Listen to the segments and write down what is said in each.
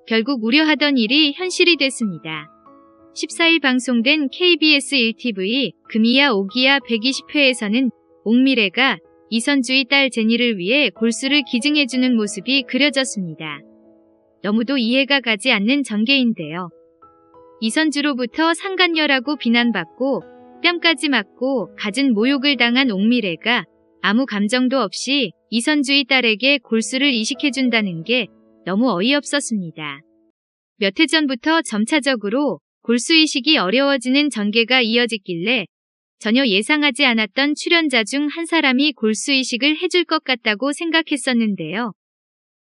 결국 우려하던 일이 현실이 됐습니다. 14일 방송된 KBS 1TV 금이야 오기야 120회에서는 옥미래가 이선주의 딸 제니를 위해 골수를 기증해주는 모습이 그려졌습니다. 너무도 이해가 가지 않는 전개인데요. 이선주로부터 상간녀라고 비난받고 뺨까지 맞고 갖은 모욕을 당한 옥미래가 아무 감정도 없이 이선주의 딸에게 골수를 이식해준다는 게 너무 어이없었습니다. 몇 해 전부터 점차적으로 골수 이식이 어려워지는 전개가 이어지길래 전혀 예상하지 않았던 출연자 중 한 사람이 골수 이식을 해줄 것 같다고 생각했었는데요.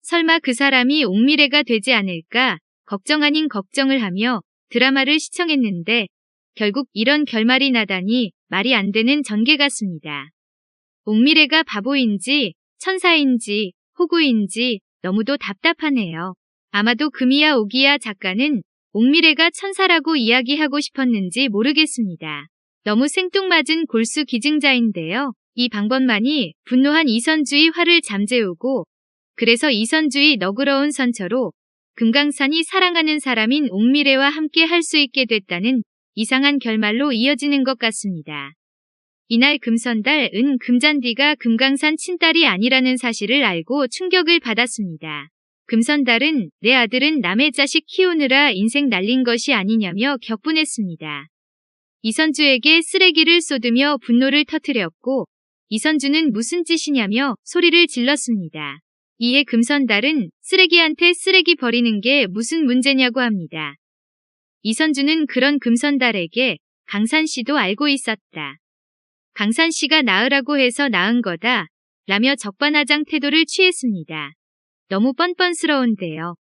설마 그 사람이 옥미래가 되지 않을까 걱정 아닌 걱정을 하며 드라마를 시청했는데 결국 이런 결말이 나다니 말이 안 되는 전개 같습니다. 옥미래가 바보인지 천사인지 호구인지 너무도 답답하네요. 아마도 금이야 오기야 작가는 옥미래가 천사라고 이야기하고 싶었는지 모르겠습니다. 너무 생뚱맞은 골수 기증자인데요. 이 방법만이 분노한 이선주의 화를 잠재우고 그래서 이선주의 너그러운 선처로 금강산이 사랑하는 사람인 옥미래와 함께 할 수 있게 됐다는 이상한 결말로 이어지는 것 같습니다. 이날 금선달 은 금잔디가 금강산 친딸이 아니라는 사실을 알고 충격을 받았습니다. 금선달은 내 아들은 남의 자식 키우느라 인생 날린 것이 아니냐며 격분했습니다. 이선주에게 쓰레기를 쏟으며 분노를 터뜨렸고 이선주는 무슨 짓이냐며 소리를 질렀습니다. 이에 금선달은 쓰레기한테 쓰레기 버리는 게 무슨 문제냐고 합니다. 이선주는 그런 금선달에게 강산씨도 알고 있었다. 강산씨가 낳으라고 해서 낳은 거다 라며 적반하장 태도를 취했습니다. 너무 뻔뻔스러운데요.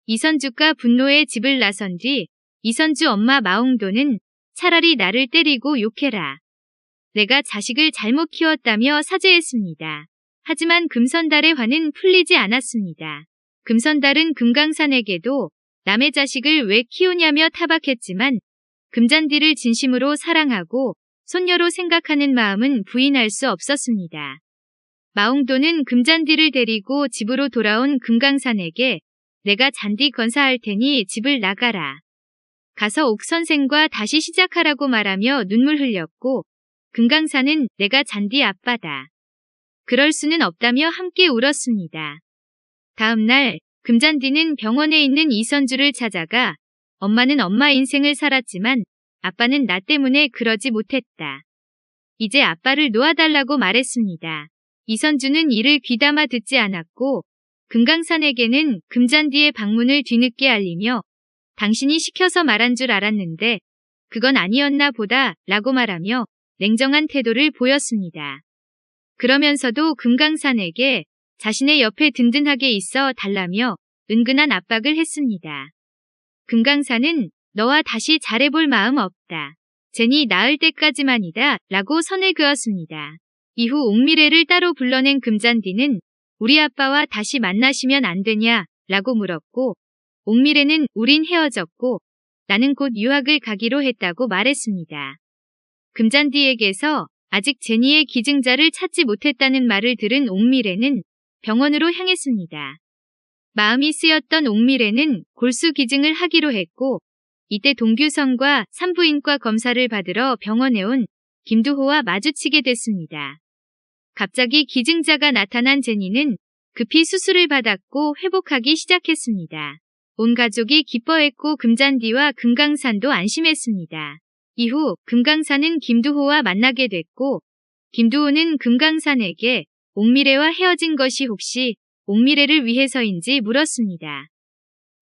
이선주가 분노에 집을 나선 뒤 이선주 엄마 마웅도는 차라리 나를 때리고 욕해라. 내가 자식을 잘못 키웠다며 사죄했습니다. 하지만 금선달의 화는 풀리지 않았습니다. 금선달은 금강산에게도 남의 자식을 왜 키우냐며 타박했지만 금잔디를 진심으로 사랑하고 손녀로 생각하는 마음은 부인할 수 없었습니다. 마웅도는 금잔디를 데리고 집으로 돌아온 금강산에게 내가 잔디 건사할 테니 집을 나가라. 가서 옥선생과 다시 시작하라고 말하며 눈물 흘렸고 금강산은 내가 잔디 아빠다. 그럴 수는 없다며 함께 울었습니다. 다음 날 금잔디는 병원에 있는 이선주를 찾아가 엄마는 엄마 인생을 살았지만 아빠는 나 때문에 그러지 못했다. 이제 아빠를 놓아달라고 말했습니다. 이선주는 이를 귀담아 듣지 않았고 금강산에게는 금잔디의 방문을 뒤늦게 알리며 당신이 시켜서 말한 줄 알았는데 그건 아니었나 보다 라고 말하며 냉정한 태도를 보였습니다. 그러면서도 금강산에게 자신의 옆에 든든하게 있어 달라며 은근한 압박을 했습니다. 금강산은 너와 다시 잘해볼 마음 없다. 제니 낳을 때까지만이다 라고 선을 그었습니다. 이후 옥미래를 따로 불러낸 금잔디는 우리 아빠와 다시 만나시면 안 되냐 라고 물었고 옥미래는 우린 헤어졌고 나는 곧 유학을 가기로 했다고 말했습니다. 금잔디에게서 아직 제니의 기증자를 찾지 못했다는 말을 들은 옥미래는 병원으로 향했습니다. 마음이 쓰였던 옥미래는 골수 기증을 하기로 했고 이때 동규성과 산부인과 검사를 받으러 병원에 온 김두호와 마주치게 됐습니다. 갑자기 기증자가 나타난 제니는 급히 수술을 받았고 회복하기 시작했습니다. 온 가족이 기뻐했고 금잔디와 금강산도 안심했습니다. 이후 금강산은 김두호와 만나게 됐고 김두호는 금강산에게 옥미래와 헤어진 것이 혹시 옥미래를 위해서인지 물었습니다.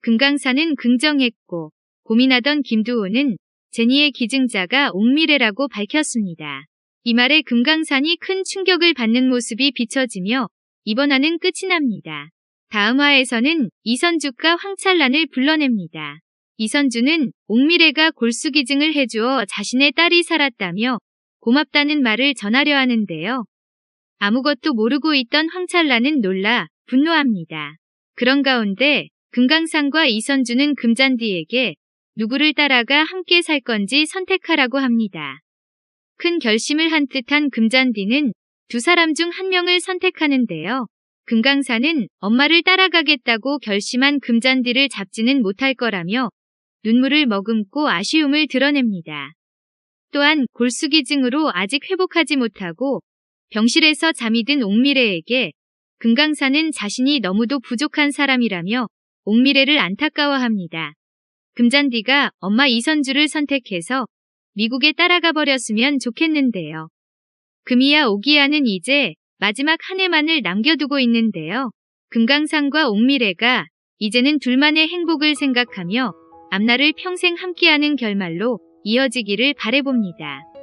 금강산은 긍정했고 고민하던 김두호는 제니의 기증자가 옥미래라고 밝혔습니다. 이 말에 금강산이 큰 충격을 받는 모습이 비춰지며 이번 화는 끝이 납니다. 다음 화에서는 이선주가 황찰란을 불러냅니다. 이선주는 옥미래가 골수 기증을 해주어 자신의 딸이 살았다며 고맙다는 말을 전하려 하는데요. 아무것도 모르고 있던 황찰란은 놀라 분노합니다. 그런 가운데 금강산과 이선주는 금잔디에게 누구를 따라가 함께 살 건지 선택하라고 합니다. 큰 결심을 한 듯한 금잔디는 두 사람 중 한 명을 선택하는데요. 금강산은 엄마를 따라가겠다고 결심한 금잔디를 잡지는 못할 거라며 눈물을 머금고 아쉬움을 드러냅니다. 또한 골수기증으로 아직 회복하지 못하고 병실에서 잠이 든 옥미래에게 금강산은 자신이 너무도 부족한 사람이라며 옥미래를 안타까워합니다. 금잔디가 엄마 이선주를 선택해서 미국에 따라가 버렸으면 좋겠는데요. 금이야 오기야는 이제 마지막 한 해만을 남겨두고 있는데요. 금강산과 옥미래가 이제는 둘만의 행복을 생각하며 앞날을 평생 함께하는 결말로 이어지기를 바라봅니다.